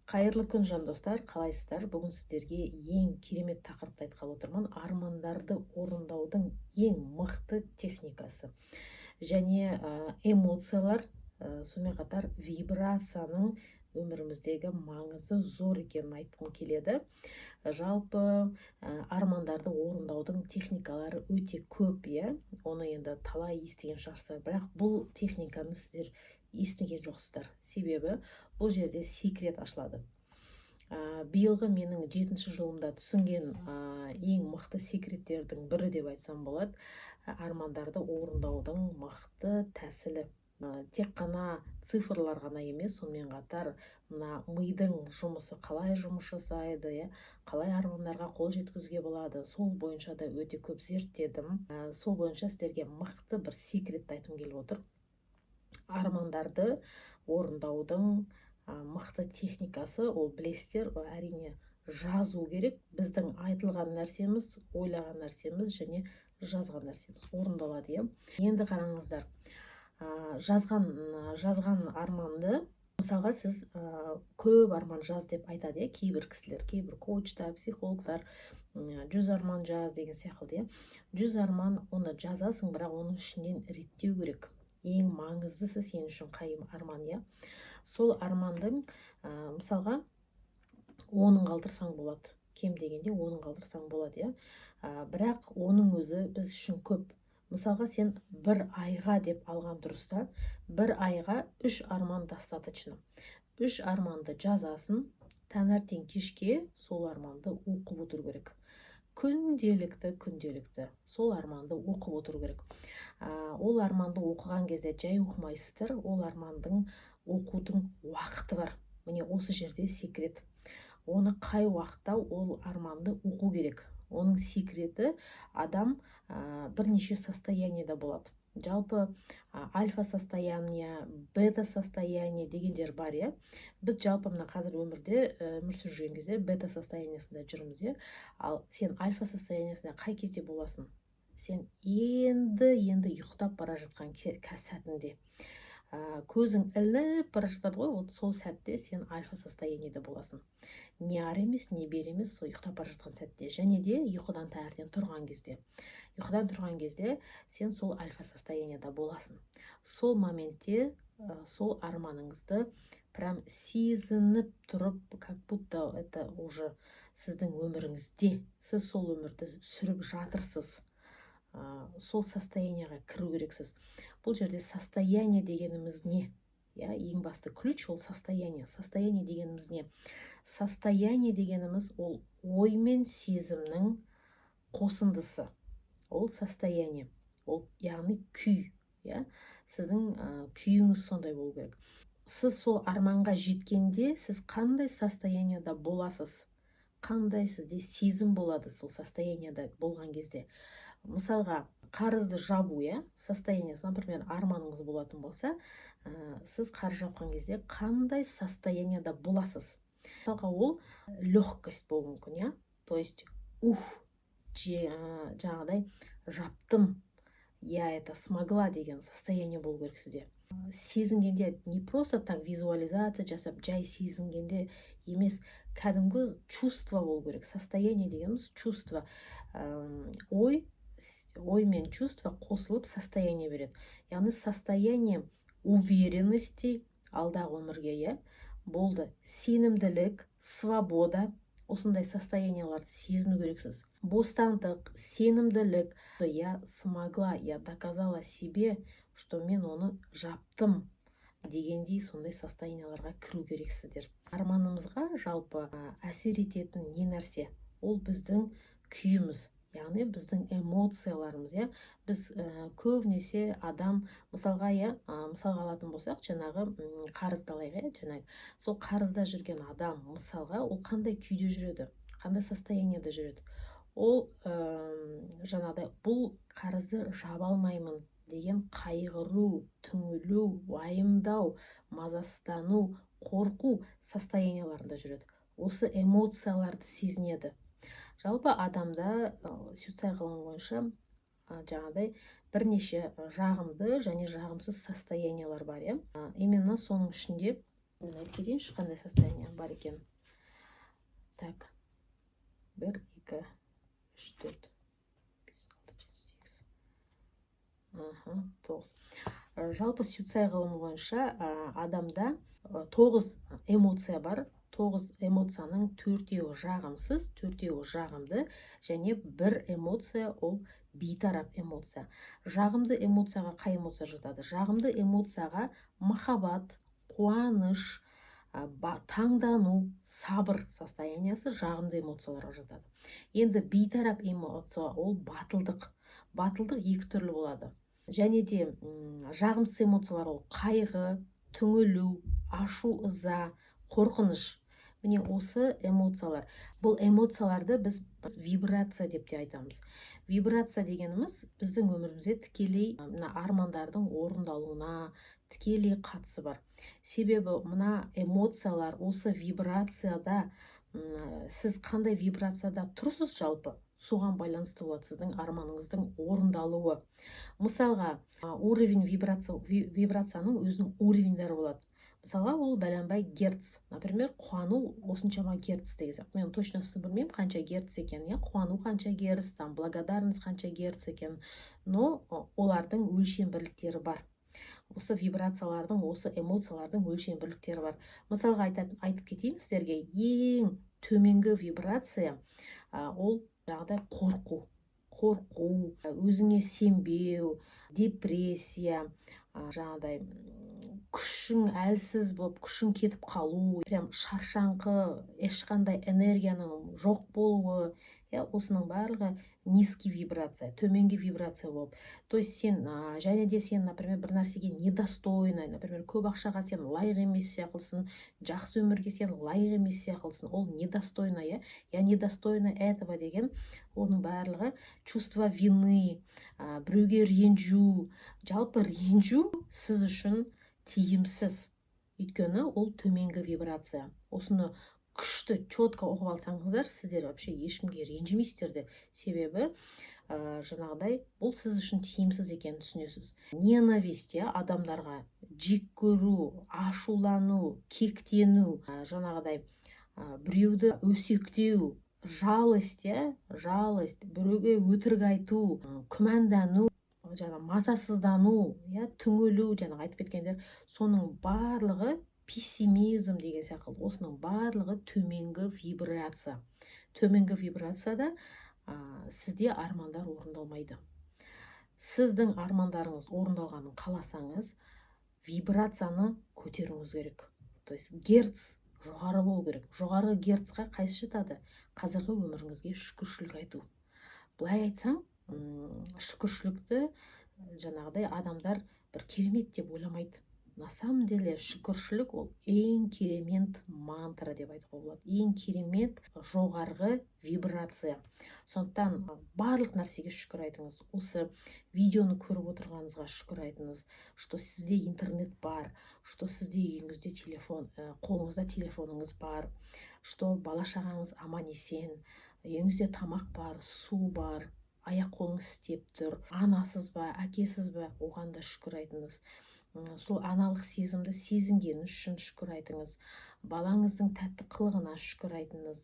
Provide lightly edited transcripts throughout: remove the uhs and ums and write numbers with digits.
Қайырлы күн жандостар, қалайсыздар? Бүгін сіздерге ең керемет тақырыпты айтқалы отырмын. Армандарды орындаудың ең мықты техникасы. Және эмоциялар, сонымен қатар вибрацияның өміріміздегі маңызы зор екенін айтқым келеді. Жалпы армандарды орындаудың техникалары өте көп, оны енді талай естіген шығарсыздар, бірақ бұл техниканы сіздер естіген жоқсыздар. Себебі бұл жерде секрет ашылады. Биылғы менің 7-ші жылымда түсінген ең мықты секреттердің бірі деп айтсам болады. Армандарды орындаудың мықты тәсілі. Тек қана цифрлар ғана емес, сонымен қатар мидың жұмысы қалай жұмыс жасайды, қалай армандарға қол жеткізуге болады, сол бойынша да өте көп зерттедім. Сол бойынша сіздерге мықты бір секретті айтқым келіп отыр. Армандарды орындаудың мықты техникасы, ол білесіздер, әрине жазу керек. Біздің айтылған нәрсеміз, ойлаған нәрсеміз және жазған нәрсеміз орындалады. Енді қараңыздар, жазған арманды, мысалға сіз көп арман жаз деп айтады, кейбір кісілер, кейбір коучтар, психологтар 100 арман жаз деген сияқты. 100 арман, оны жазасың, бірақ оның ішінен реттеу керек. Ең маңыздысы сен үшін қай арман, сол армандың мысалға 10-ын қалдырсаң болады, кем дегенде 10-ын қалдырсаң болады, бірақ оның өзі біз үшін көп. Мысалға сен бір айға деп алған дұрыста, бір айға 3 арман достаточно. 3 арманды жазасын, таңертең кешке сол арманды оқып отыру керек. Күнделікті сол арманды оқып отыру керек. Ол арманды оқыған кезде жай оқымайсыздар, ол армандың оқудың уақыты бар. Міне осы жерде секрет. Оны қай уақытта ол арманды оқу керек. Оның секреті адам бірнеше состояниеда болады. Жалпы альфа состояние, бета состояние дегендер бар, Біз жалпы мына қазір өмірде өмір сүріп жүрген кезде бета состояниясында жүрміз, Ал сен альфа состояниясында қай кезде боласың? Сен енді ұйықтап бара жатқан сәтінде. Көзің ілініп бара жатады ғой, вот сол сәтте сен альфа состояниеда боласың. Не ары емес, не бері емес, сол ұйықтап бара жатқан сәтте. Және де ұйқыдан таңертең тұрған кезде. Ұйқыдан тұрған кезде сен сол альфа состояниеда боласың. Сол моментте сол арманыңызды прям сезініп тұрып, как будто это уже сіздің өміріңізде, сіз сол өмірді сүріп жатырсыз. Сол состоянияға кіру керексіз. Бұл жерде состояние дегеніміз не? Ең басты ключ ол состояние. Состояние дегеніміз не? Состояние дегеніміз ол ой мен сезімнің қосындысы. Ол состояние. Ол яғни күй. Сіздің күйіңіз сондай болу керек. Сіз сол арманға жеткенде, сіз қандай состоянияда боласыз? Қандай сізде сезім болады сол состоянияда болған кезде? Мысалға, қарызды жабу, состояниясы, например, арманыңыз болатын болса, сіз қарыз жапқан кезде қандай состоянияда боласыз? Мысалға, ол легкость болуы мүмкін, То есть, жаңағыдай жаптым, я это смогла деген состояние болу керек сізде. Сезінгенде не просто так визуализация жасап, жай сезінгенде емес, кәдімгі чувство болу керек. Состояние дегеніміз чувство. Ой мен чувство қосылып состояние береді. Яғни состояние уверенности алдағы өмірге, болды. Сенімділік, свобода, осындай состоянияларды сезіну керексіз. Бостандық, сенімділік, я смогла, я доказала себе, что мен оны жаптым дегендей сондай состоянияларға кіру керексіздер. Арманымызға жалпы әсер ететін не нәрсе? Ол біздің күйіміз. Яғни біздің эмоцияларымыз, Біз көбінесе адам, мысалға алатын болсақ, жаңағы қарызды алайық, сол қарызда жүрген адам, мысалға, ол қандай күйде жүреді, қандай состоянияда жүреді? Ол жаңағыдай, бұл қарызды жаба алмаймын деген қайғыру, түңілу, уайымдау, мазасыздану, қорқу состоянияларында жүреді. Осы эмоцияларды сезінеді. Жалпы адамда суицид ғылымы бойынша жаңағыдай бірнеше жағымды және жағымсыз состояниялар бар, Именно соның ішінде мен айтып кетейінші қандай состояние бар екен. Так, 1, 2, 3, 4, 5, 6, 7, 8, 9. Жалпы сюцай ғылымы бойынша адамда 9 эмоция бар. 9 эмоцияның 4-еуі жағымсыз, 4-еуі жағымды, және 1 эмоция ол бейтарап эмоция. Жағымды эмоцияға қай эмоция жатады? Жағымды эмоцияға махаббат, қуаныш, таңдану, сабыр состояниясы жағымды эмоцияларға жатады. Енді бейтарап эмоция ол батылдық. Батылдық екі түрлі болады. Және де жағымсыз эмоциялар ол қайғы, түңілу, ашу, ыза, қорқыныш. Міне осы эмоциялар. Бұл эмоцияларды біз вибрация деп те айтамыз. Вибрация дегеніміз біздің өмірімізде тікелей мына армандардың орындалуына тікелей қатысы бар. Себебі мына эмоциялар осы вибрацияда, сіз қандай вибрацияда тұрсыз жалпы, соған байланысты болады сіздің арманыңыздың орындалуы. Мысалға, уровень вибрацияның өзінің уровеньдері болады. Мысалға, ол бәленбай герц. Например, қуану осыншама герц деген сияқты. Мен точно білмеймін қанша герц екен, қуану қанша герц, благодарность қанша герц екен. Но олардың өлшем бірліктері бар. Осы вибрациялардың, осы эмоциялардың өлшем бірліктері бар. Мысалға айтып кетейін сіздерге, ең төменгі вибрация ол жағдай қорқу, өзіңе сенбеу, депрессия, жаңағыдай күшің әлсіз болып, күшің кетіп қалу, прям шаршаңқы, ешқандай энергияның жоқ болуы, осының барлығы низкий вибрация, төменгі вибрация болып. То есть сен, және де сен, например, бір нәрсеге недостойный, например, көп ақшаға сен лайық емес сияқылсың, жақсы өмірге сен лайық емес сияқылсың, ол недостойный, я недостойна этого деген, оның барлығы чувство вины, біреуге ренжу. Жалпы ренжу сіз үшін тиімсіз. Өйткені ол төменгі вибрация. Осыны күшті, четко оқып алсаңыздар, сіздер вообще ешкімге ренжімейсіздер де. Себебі жаңағыдай бұл сіз үшін тиімсіз екенін түсінесіз. Ненависть, адамдарға жек көру, ашулану, кектену, жаңағыдай біреуді өсектеу, жалость, біреуге өтірік айту, күмәндану, мазасыздану, түңілу, айтып кеткендер, соның барлығы пессимизм деген сияқты. Осының барлығы төменгі вибрация. Төменгі вибрацияда сізде армандар орындалмайды. Сіздің армандарыңыз орындалғанын қаласаңыз, вибрацияны көтеруіңіз керек. То есть герц жоғары болу керек. Жоғары герцқа қайсы жатады? Қазіргі өміріңізге шүкіршілік айту. Былай айтсаң, шүкіршілікті жаңағыдай адамдар бір керемет деп ойламайды. На самом деле шүкіршілік ол ең керемет мантра деп айтуға болады. Ең керемет жоғарғы вибрация. Сондықтан барлық нәрсеге шүкір айтыңыз. Осы видеоны көріп отырғаныңызға шүкір айтыңыз, что сізде интернет бар, что сізде үйіңізде телефон, қолыңызда телефоныңыз бар, что бала-шағаңыз аман-есен, үйіңізде тамақ бар, су бар, аяқ қолыңыз істеп тұр, анасыз ба, әкесіз ба, оған да шүкір айтыңыз. Сол аналық сезімді сезінгені үшін шүкір айтыңыз. Балаңыздың тәтті қылығына шүкір айтыңыз.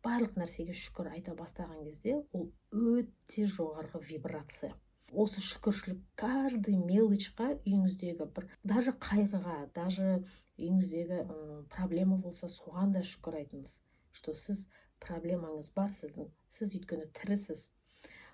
Барлық нәрсеге шүкір айта бастаған кезде, ол өте жоғарғы вибрация. Осы шүкіршілік каждый мелочқа үйіңіздегі даже қайғыға, даже үйіңіздегі проблема болса, соған да шүкір айтыңыз. Что сіз проблемаңыз бар сіздің, сіз өйткені тірісіз.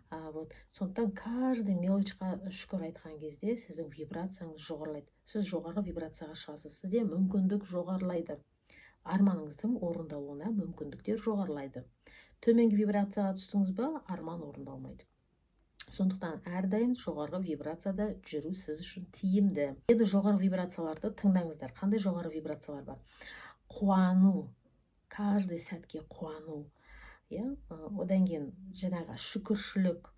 Сондықтан каждый мелочқа шүкір айтқан кезде сіздің вибрацияңыз жоғарылайды. Сіз жоғары вибрацияға шығасыз. Сізде мүмкіндік жоғарылайды. Арманыңыздың орындалуына мүмкіндіктер жоғарылайды. Төменгі вибрацияға түстіңіз ба, арман орындалмайды. Сондықтан әрдайым жоғарғы вибрацияда жүру сіз үшін тиімді. Енді жоғары вибрацияларды тыңдаңыздар. Қандай жоғары вибрациялар бар? Қуану. Каждый сәтке қуану. Одан кейін жаңағы шүкіршілік,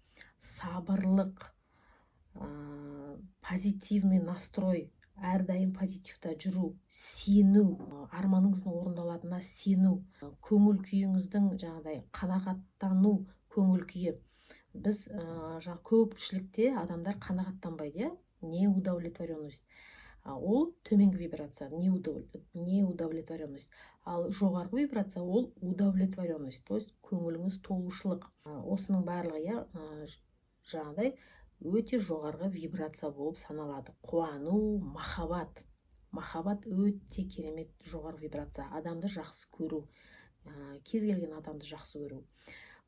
сабырлық, позитивный настрой, әрдайым позитивта жүру, сену, арманыңыздың орындалатынына сену, көңіл күйіңіздің жаңағыдай қанағаттану көңіл күйі. Біз көпшілікте адамдар қанағаттанбайды, неудовлетворенность. Ол төменгі вибрация, неудовлетворенность. Ал жоғарғы вибрация ол удовлетворенность, то есть көңіліңіз толушылық. Осының барлығы жаңағыдай өте жоғарғы вибрация болып саналады. Қуану, махаббат. Махаббат өте керемет жоғарғы вибрация. Адамды жақсы көру, кез келген адамды жақсы көру.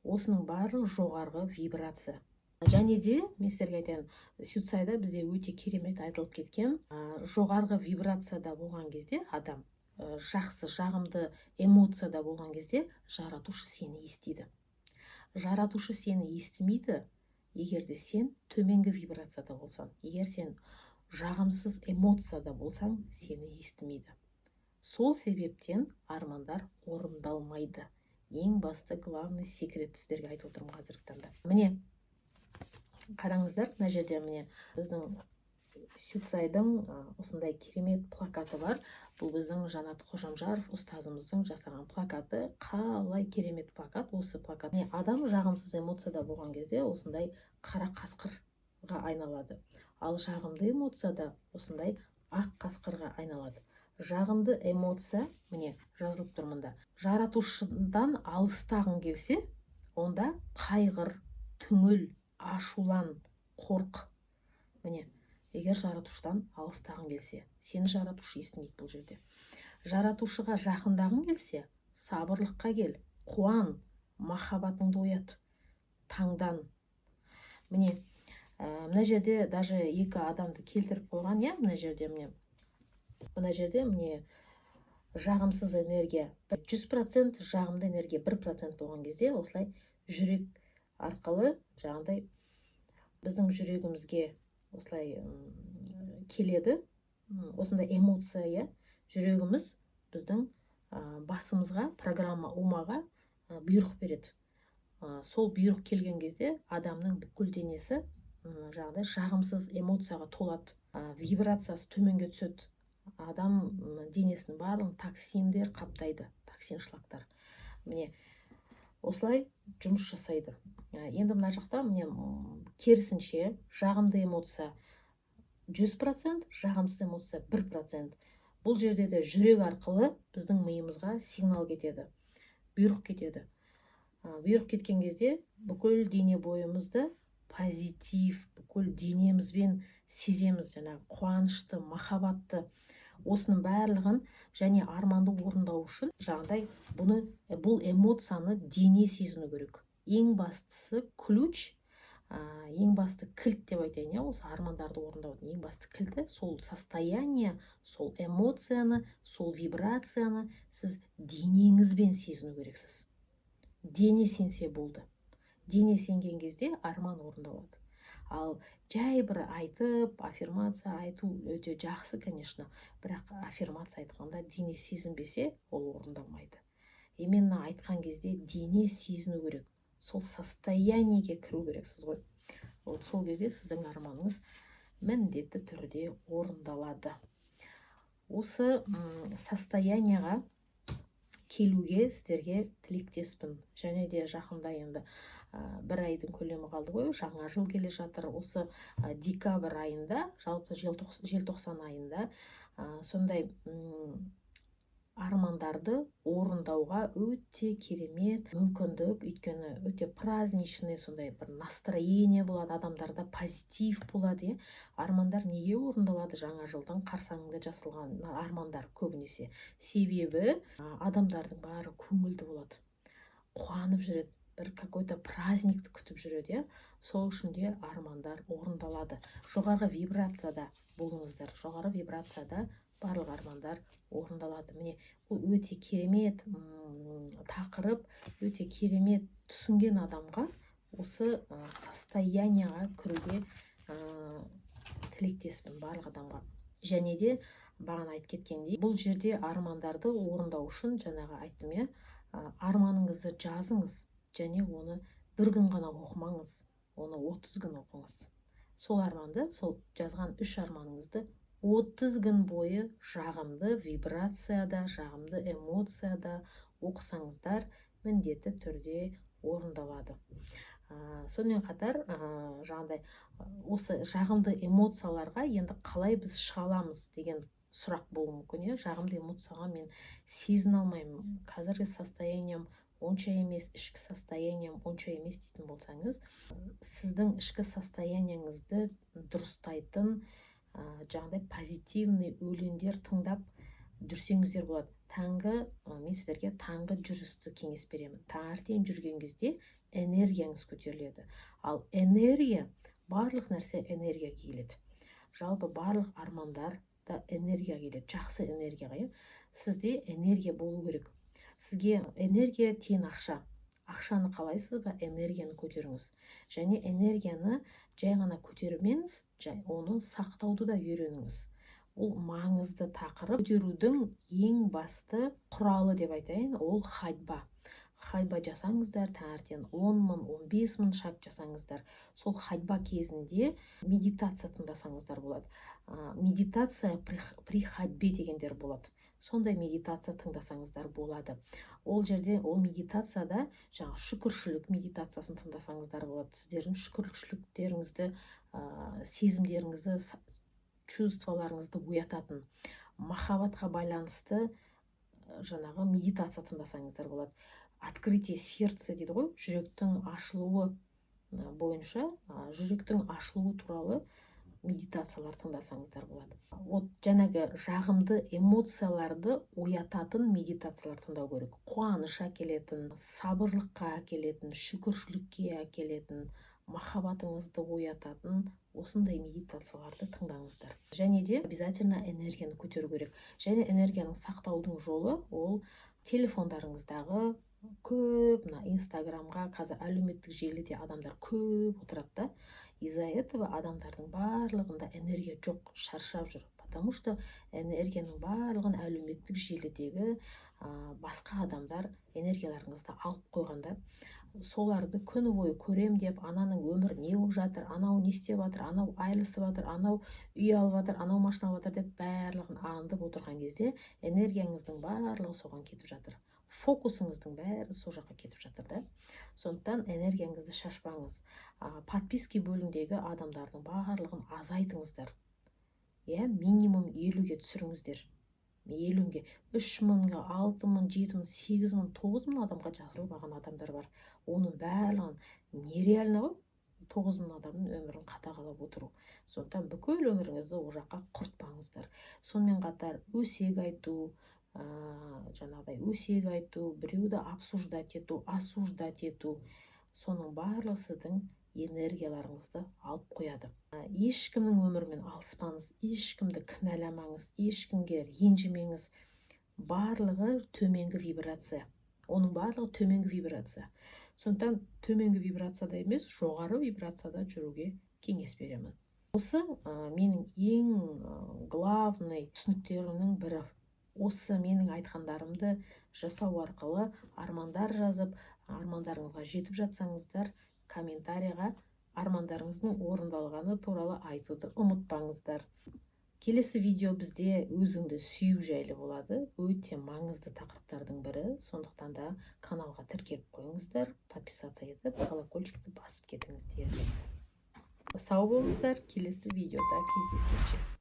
Осының барлығы жоғарғы вибрация. Және де, мен сіздерге айтайын, Сюцайда бізде өте керемет айтылып кеткен. Жоғарғы вибрацияда болған кезде адам, жақсы, жағымды эмоцияда болған кезде жаратушы сені естиді. Жаратушы сені естімейді, егерде сен төменгі вибрацияда болсаң. Егер сен жағымсыз эмоцияда болсаң, сені естімейді. Сол себептен армандар орындалмайды. Ең басты главный секрет сіздерге айтып отырмын қазіргі таңда. Міне, қараңыздар, мына жерде міне біздің Сюцайдың осындай керемет плакаты бар. Бұл біздің Жанат Қожамжаров ұстазымыздың жасаған плакаты. Қалай керемет плакат, осы плакат. Адам жағымсыз эмоцияда болған кезде осындай қара қасқырға айналады. Ал жағымды эмоцияда осындай ақ қасқырға айналады. Жағымды эмоция, міне жазылып тұр мында. Жаратушыдан алыстағың келсе, онда қайғыр, түңіл, ашулан, қорқ. Міне, егер жаратушыдан алыстағың келсе, сені жаратушы естімейді бұл жерде. Жаратушыға жақындағың келсе, сабырлыққа кел, қуан, махаббатыңды оят, таңдан. Міне, мына жерде даже екі адамды келтіріп қойған, мына жерде міне жағымсыз энергия 100%, жағымды энергия 1% болған кезде, осылай жүрек арқылы жаңағыдай біздің жүрегімізге осылай келеді, осындай эмоция, жүрегіміз біздің басымызға, программа умаға бұйрық береді. Сол бұйрық келген кезде адамның бүкіл денесі жаңағыдай жағымсыз эмоцияға толады, вибрациясы төменге түседі. Адам денесінің барлығын токсиндер қаптайды, токсин шлактар. Міне, осылай жұмыс жасайды. Енді мына жақта міне керісінше жағымды эмоция 100%, жағымсыз эмоция 1%. Бұл жерде де жүрек арқылы біздің миымызға сигнал кетеді, бұйрық кетеді. Бұйрық кеткен кезде бүкіл дене бойымызды позитив, бүкіл денемізбен сеземіз, жаңағы қуанышты, махаббатты. Осының барлығын және арманды орындау үшін жаңағыдай бұл эмоцияны дене сезіну керек. Ең бастысы ключ, ең басты кілт деп айтайын, осы армандарды орындаудың ең басты кілті сол состояние, сол эмоцияны, сол вибрацияны сіз денеңізбен сезіну керексіз. Дене сенсе болды. Дене сенген кезде арман орындалады. Ал жай бір айтып, аффирмация айту өте жақсы, конечно, бірақ аффирмация айтқанда дене сезінбесе, ол орындалмайды. Именно айтқан кезде дене сезіну керек. Сол состояниеге кіру керексіз ғой. Сол кезде сіздің арманыңыз міндетті түрде орындалады. Осы состоянияға келуге сіздерге тілектеспін. Және де жақында енді бір айдың көлемі қалды ғой, жаңа жыл келе жатыр. Осы декабрь айында, жалпы желтоқсан айында сондай армандарды орындауға өте керемет мүмкіндік, өйткені өте праздничный, сондай бір настроение болады, адамдарда позитив болады. Армандар неге орындалады жаңа жылдың қарсаңында жасалған армандар көбінесе? Себебі адамдардың бәрі көңілді болады, қуанып жүреді, бір какой-то праздникті күтіп жүреді. Сол үшін де армандар орындалады. Жоғарғы вибрацияда болыңыздар, жоғары вибрацияда барлық армандар орындалады. Міне, бұл өте керемет тақырып, өте керемет түсінген адамға осы состоянияға кіруге тілектеспін барлық адамға. Және де бағана айтып кеткендей, бұл жерде армандарды орындау үшін жаңағы айттым, арманыңызды жазыңыз, және оны бір күн ғана оқымаңыз, оны 30 күн оқыңыз. Сол арманды, сол жазған 3 арманыңызды 30 күн бойы жағымды вибрацияда, жағымды эмоцияда оқысаңыздар, міндетті түрде орындалады. Сонымен қатар жаңағыдай осы жағымды эмоцияларға енді қалай біз шыға аламыз деген сұрақ болуы мүмкін. Иә, жағымды эмоцияға мен сезіне алмаймын, қазіргі состоянием онша емес, ішкі состоянием онша емес дейтін болсаңыз, сіздің ішкі состояниеңізді дұрыстайтын жаңағыдай позитивный өлеңдер тыңдап жүрсеңіздер болады. Мен сіздерге таңғы жүрісті кеңес беремін. Таңертең жүрген кезде энергияңыз көтеріледі. Ал энергия, барлық нәрсе энергияға келеді. Жалпы барлық армандар да энергияға келеді, жақсы энергияға. Сізде энергия болу керек. Сізге энергия тең ақша. Ақшаны қалайсыз ба, энергияны көтеріңіз. Және энергияны жай ғана көтермеңіз, оны сақтауды да үйреніңіз. Ол маңызды тақырып. Көтерудің ең басты құралы деп айтайын, ол ходьба. Ходьба жасаңыздар, таңертең 10 мың, 15 мың шаг жасаңыздар. Сол ходьба кезінде медитация тыңдасаңыздар болады. Медитация при ходьбе дегендер болады. Сондай медитация тыңдасаңыздар болады. Ол жерде, ол медитацияда шүкіршілік медитациясын тыңдасаңыздар болады. Сіздердің шүкіршіліктеріңізді, сезімдеріңізді, чувстволарыңызды оятатын, махаббатқа байланысты жаңағы медитация тыңдасаңыздар болады. Открытие сердца дейді ғой, жүректің ашылуы бойынша, жүректің ашылуы туралы медитациялар тыңдасаңыздар болады. Жаңағы жағымды эмоцияларды оятатын медитациялар тыңдау керек. Қуаныш әкелетін, сабырлыққа әкелетін, шүкіршілікке әкелетін, махаббатыңызды оятатын осындай медитацияларды тыңдаңыздар. Және де обязательно энергияны көтеру керек. Және энергияның сақтаудың жолы ол телефондарыңыздағы көп, инстаграмға, қазір әлеуметтік желіде адамдар көп отырады да. Из-за этого адамдардың барлығында энергия жоқ, шаршап жүр. Потому что энергияның барлығын әлеуметтік желідегі басқа адамдар энергияларыңызды алып қойғанда, соларды күні бойы көрем деп, ананың өмір не болып жатыр, анау не істеп жатыр, анау айлысып жатыр, анау үй алып жатыр, анау машина алып жатыр деп барлығын аңдып отырған кезде энергияңыздың барлығы соған кетіп жатыр. Фокусыңыздың бәрі сол жаққа кетіп жатыр да. Сондықтан энергияңызды шашпаңыз. Подписки бөлімдегі адамдардың барлығын азайтыңыздар. Минимум 50-ге түсіріңіздер. 50-ге 3 мыңға, 6 мың, 7 мың, 8 мың, 9 мың адамға жазылып алған адамдар бар. Оның барлығын нереально ғой, 9 мың адамның өмірін қадағалап отыру. Сондықтан бүкіл өміріңізді ол жаққа құртпаңыздар. Сонымен қатар өсек айту, өсек айту, біреуді обсуждать ету, осуждать ету, соның барлығы сіздің энергияларыңызды алып қояды. Ешкімнің өмірімен алыспаңыз, ешкімді кінәламаңыз, ешкімге ренжімеңіз. Барлығы төменгі вибрация. Оның барлығы төменгі вибрация. Сондықтан төменгі вибрацияда емес, жоғары вибрацияда жүруге кеңес беремін. Осы менің ең главный түсініктерімнің бірі. Осы менің айтқандарымды жасау арқылы армандар жазып, армандарыңызға жетіп жатсаңыздар, комментарияға армандарыңыздың орындалғаны туралы айтуды ұмытпаңыздар. Келесі видео бізде өзіңді сүю жайлы болады. Өте маңызды тақырыптардың бірі. Сондықтан да каналға тіркеліп қойыңыздар, подписаться етіп, колокольчикті басып кетіңіздер. Сау болыңыздар, келесі видеода кездескенше.